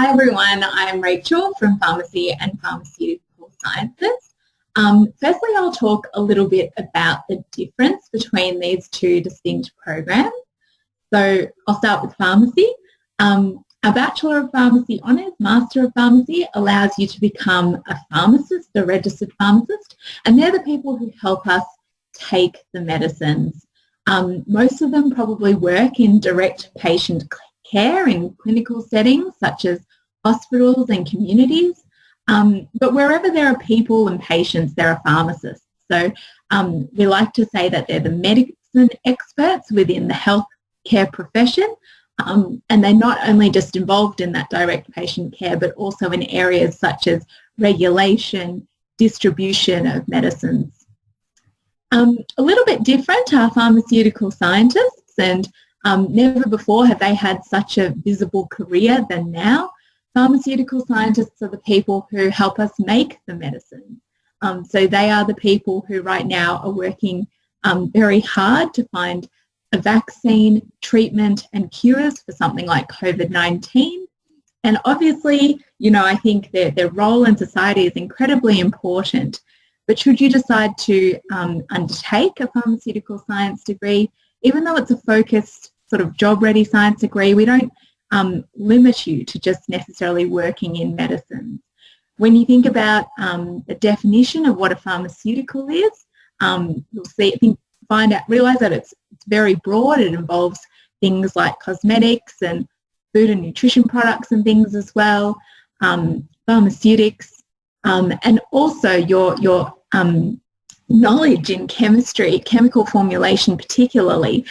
Hi everyone, I'm Rachel from Pharmacy and Pharmaceutical Sciences. Firstly, I'll talk a little bit about the difference between these two distinct programs. So I'll start with pharmacy. A Bachelor of Pharmacy Honours, Master of Pharmacy allows you to become a pharmacist, a registered pharmacist, and they're the people who help us take the medicines. Most of them probably work in direct patient care in clinical settings such as hospitals and communities, but wherever there are people and patients, there are pharmacists. So we like to say that they're the medicine experts within the healthcare profession, and they're not only just involved in that direct patient care, but also in areas such as regulation, distribution of medicines. A little bit different are pharmaceutical scientists, and never before have they had such a visible career than now. Pharmaceutical scientists are the people who help us make the medicine. So they are the people who right now are working very hard to find a vaccine, treatment and cures for something like COVID-19. And obviously, you know, I think their role in society is incredibly important. But should you decide to undertake a pharmaceutical science degree, even though it's a focused sort of job-ready science degree, we don't limit you to just necessarily working in medicine. When you think about the definition of what a pharmaceutical is, you'll see, realise that it's very broad. It involves things like cosmetics and food and nutrition products and things as well, pharmaceutics, and also your knowledge in chemistry, chemical formulation particularly,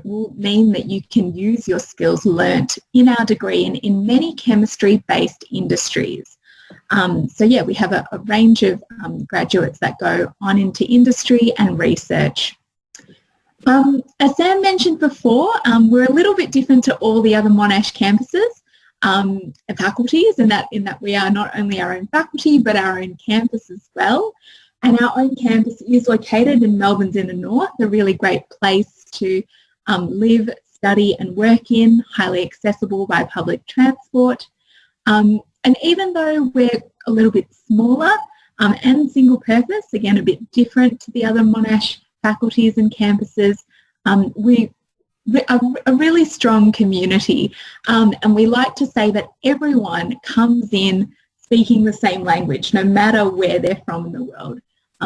will mean that you can use your skills learnt in our degree in many chemistry-based industries. So yeah, we have a range of graduates that go on into industry and research. As Sam mentioned before, we're a little bit different to all the other Monash campuses and faculties in that we are not only our own faculty but our own campus as well. And our own campus is located in Melbourne's inner north, a really great place to live, study and work in, highly accessible by public transport. And even though we're a little bit smaller and single purpose, again a bit different to the other Monash faculties and campuses, we are a really strong community, and we like to say that everyone comes in speaking the same language, no matter where they're from in the world.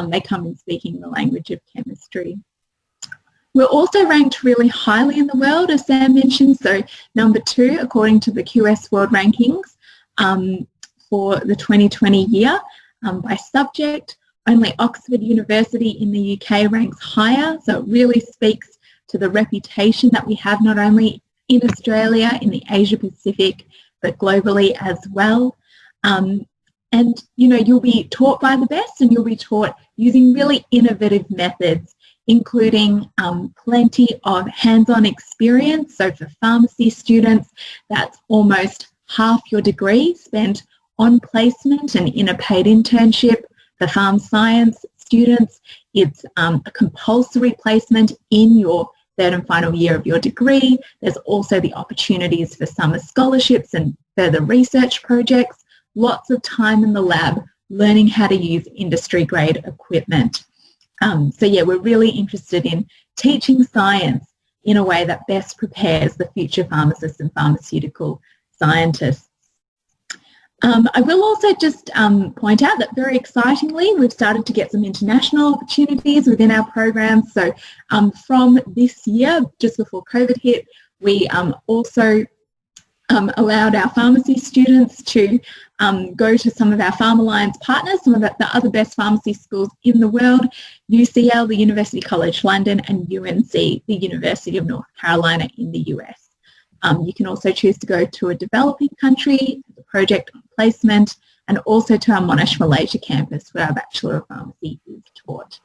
They come in speaking the language of chemistry. We're also ranked really highly in the world, as Sam mentioned, so number 2 according to the QS World Rankings for the 2020 year by subject. Only Oxford University in the UK ranks higher, so it really speaks to the reputation that we have not only in Australia, in the Asia Pacific, but globally as well. And, you know, you'll be taught by the best, and you'll be taught using really innovative methods, including plenty of hands-on experience. So for pharmacy students, that's almost half your degree spent on placement and in a paid internship. For pharm science students, it's a compulsory placement in your third and final year of your degree. There's also the opportunities for summer scholarships and further research projects. Lots of time in the lab learning how to use industry-grade equipment. So yeah, we're really interested in teaching science in a way that best prepares the future pharmacists and pharmaceutical scientists. I will also just point out that very excitingly, we've started to get some international opportunities within our programs. So from this year, just before COVID hit, we also allowed our pharmacy students to go to some of our Pharm Alliance partners, some of the other best pharmacy schools in the world, UCL, the University College London, and UNC, the University of North Carolina in the US. You can also choose to go to a developing country, the project on placement, and also to our Monash Malaysia campus where our Bachelor of Pharmacy is taught.